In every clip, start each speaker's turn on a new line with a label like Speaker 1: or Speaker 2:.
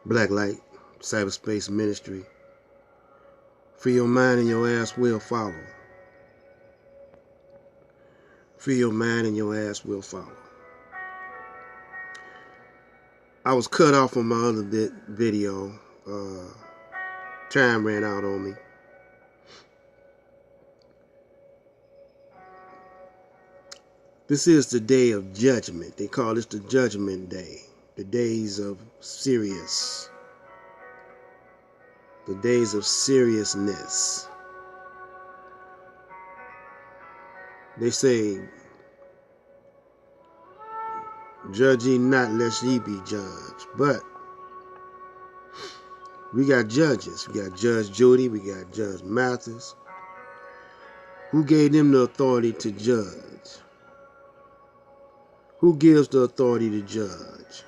Speaker 1: Black Light, Cyberspace Ministry. Free your mind and your ass will follow. Free your mind and your ass will follow. I was cut off from my other video. Time ran out on me. This is the day of judgment. They call this the Judgment Day. The days of serious. The days of seriousness. They say, judge ye not lest ye be judged. But we got judges. We got Judge Judy. We got Judge Mathis. Who gave them the authority to judge? Who gives the authority to judge?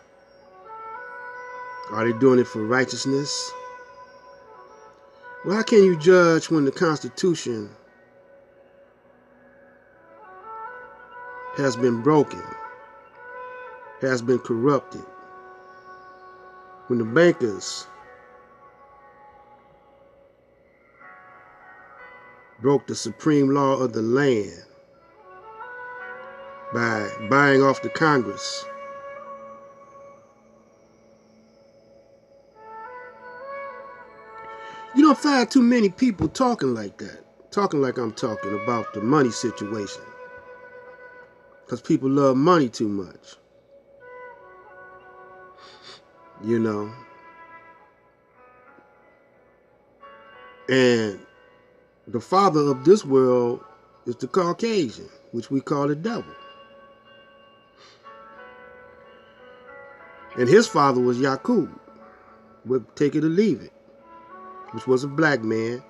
Speaker 1: Are they doing it for righteousness? Well, how can you judge when the Constitution has been broken, has been corrupted? When the bankers broke the supreme law of the land by buying off the Congress. You don't find too many people talking like that, talking like I'm talking about the money situation, because people love money too much, you know. And the father of this world is the Caucasian, which we call the devil. And his father was Yakub, we'll take it or leave it, which was a black man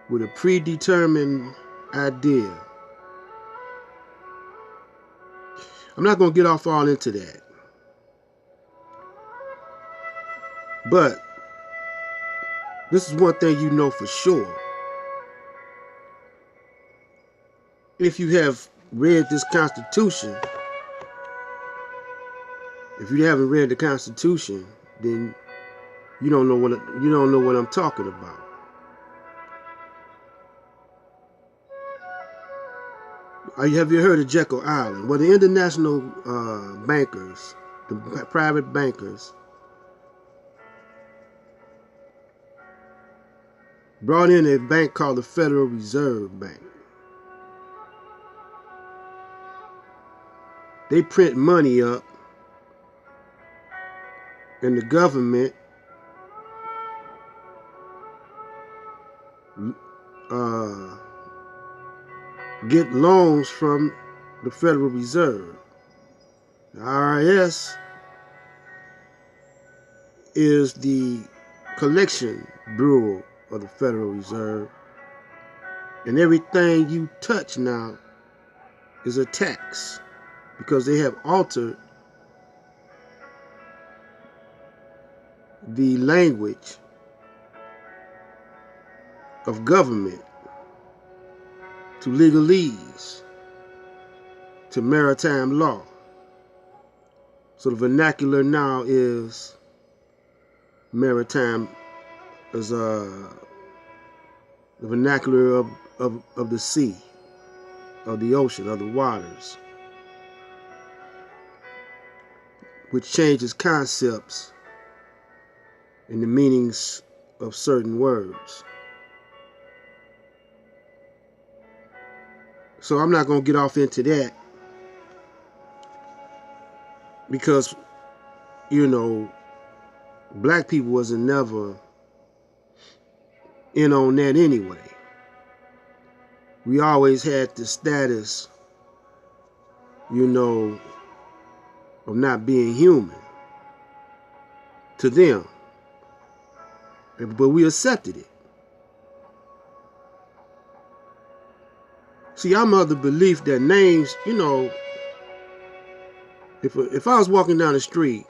Speaker 1: with a predetermined idea. I'm not going to get off all into that. But this is one thing you know for sure. If you have read this Constitution, if you haven't read the Constitution, then you don't know what I'm talking about. Have you heard of Jekyll Island? Well, the international bankers, the private bankers, brought in a bank called the Federal Reserve Bank. They print money up, and the government get loans from the Federal Reserve. The IRS is the collection bureau of the Federal Reserve, and everything you touch now is a tax, because they have altered the language of government to legalese, to maritime law. So the vernacular now is maritime, is the vernacular of the sea, of the ocean, of the waters, which changes concepts and the meanings of certain words. So I'm not going to get off into that, because, you know, black people wasn't never in on that anyway. We always had the status, you know, of not being human to them. But we accepted it. See, I'm of the belief that names, you know, if I was walking down the street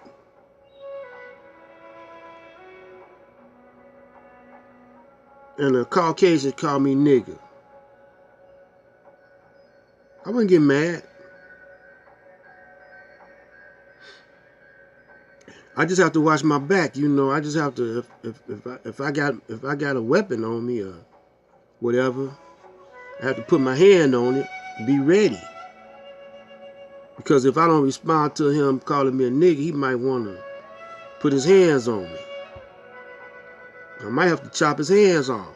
Speaker 1: and a Caucasian called me nigger, I wouldn't get mad. I just have to watch my back, you know. I just have to if I got a weapon on me or whatever, I have to put my hand on it, be ready. Because if I don't respond to him calling me a nigga, he might want to put his hands on me. I might have to chop his hands off.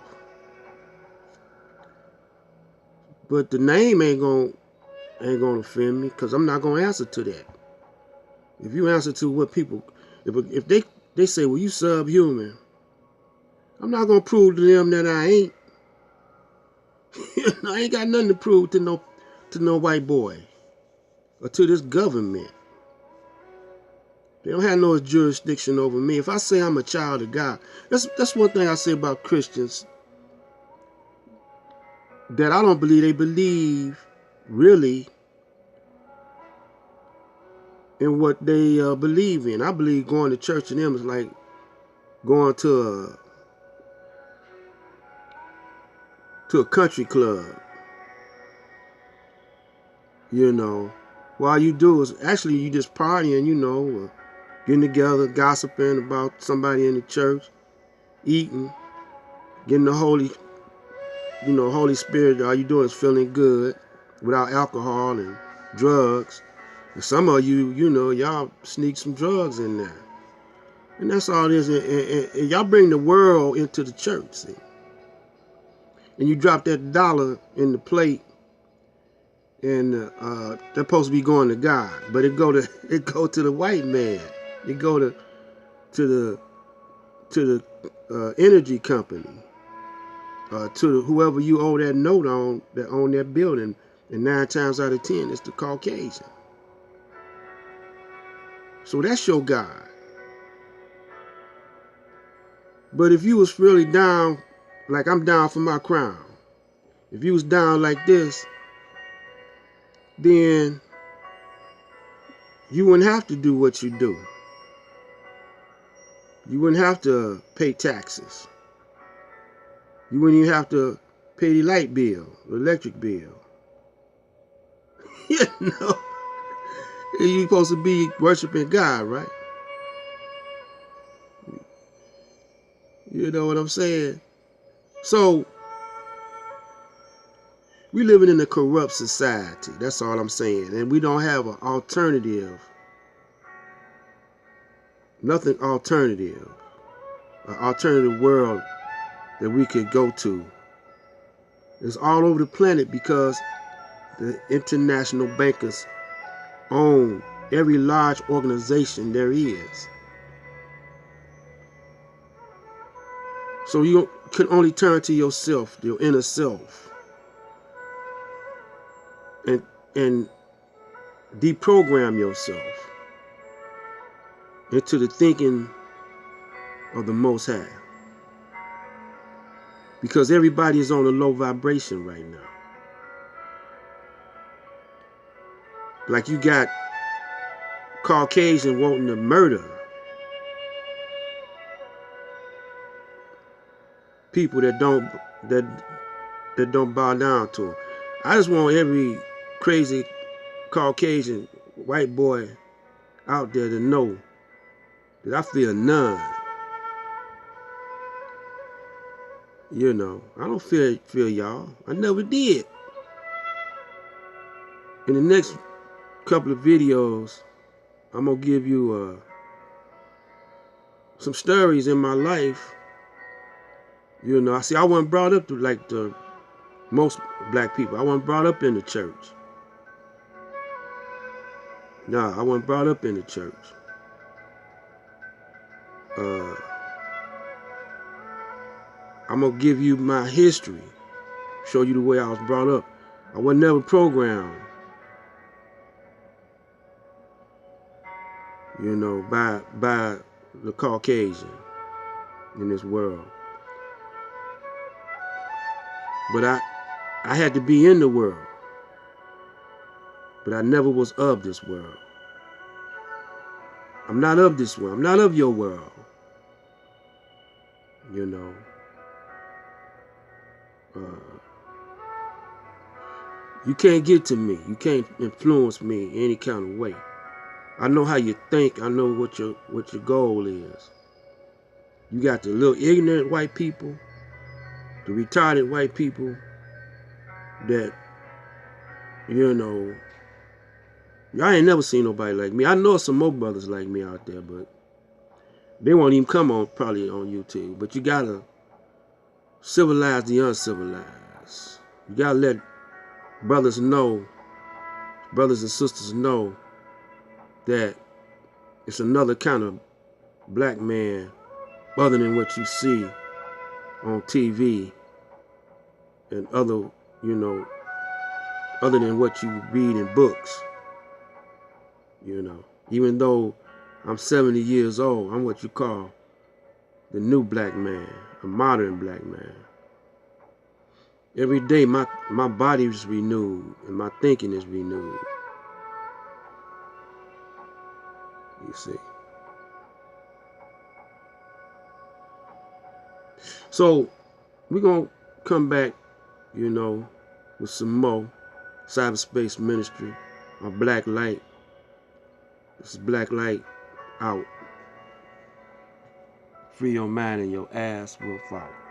Speaker 1: But the name ain't gonna offend me, because I'm not gonna answer to that. If you answer to what people, if they say, well, you subhuman, I'm not gonna prove to them that I ain't. I ain't got nothing to prove to no white boy or to this government. They don't have no jurisdiction over me. If I say I'm a child of God, that's one thing I say about Christians, that I don't believe they believe really in what they believe in. I believe going to church to them is like going to a country club. You know, all you do is actually you just partying, you know, getting together, gossiping about somebody in the church, eating, getting the Holy Spirit. All you doing is feeling good without alcohol and drugs. And some of you, you know, y'all sneak some drugs in there. And that's all it is. And y'all bring the world into the church, see. And you drop that dollar in the plate, and they're supposed to be going to God, but it go to the white man. It go to the energy company, to whoever you owe that note on, that own that building. And 9 times out of 10, it's the Caucasian. So that's your God. But if you was really down, like I'm down for my crown, if you was down like this, then you wouldn't have to do what you do. You wouldn't have to pay taxes. You wouldn't even have to pay the light bill, the electric bill. You know, you're supposed to be worshiping God, right? You know what I'm saying? So, we living in a corrupt society. That's all I'm saying. And we don't have an alternative. Nothing alternative. An alternative world that we could go to. It's all over the planet because the international bankers own every large organization there is. So you can only turn to yourself, your inner self, and deprogram yourself into the thinking of the Most High. Because everybody is on a low vibration right now. Like you got Caucasian wanting to murder people that don't bow down to them. I just want every crazy Caucasian white boy out there to know that I feel none. You know, I don't feel y'all. I never did. In the next couple of videos, I'm gonna give you some stories in my life. You know, I wasn't brought up to like the most black people. I wasn't brought up in the church. Nah, I wasn't brought up in the church. I'm gonna give you my history, show you the way I was brought up. I was never programmed, you know, by the Caucasian in this world. But I had to be in the world. But I never was of this world. I'm not of this world. I'm not of your world. You know. You can't get to me. You can't influence me any kind of way. I know how you think. I know what your goal is. You got the little ignorant white people, the retarded white people that, you know, I ain't never seen nobody like me. I know some more brothers like me out there, but they won't even come on probably on YouTube. But you gotta civilize the uncivilized. You gotta let brothers know, brothers and sisters know that it's another kind of black man other than what you see on TV and other, you know, other than what you read in books. You know, even though I'm 70 years old, I'm what you call the new black man, a modern black man. Every day my body is renewed and my thinking is renewed. You see. So we're going to come back, you know, with some more Cyberspace Ministry, a black light. This is black light out. Free your mind and your ass will follow.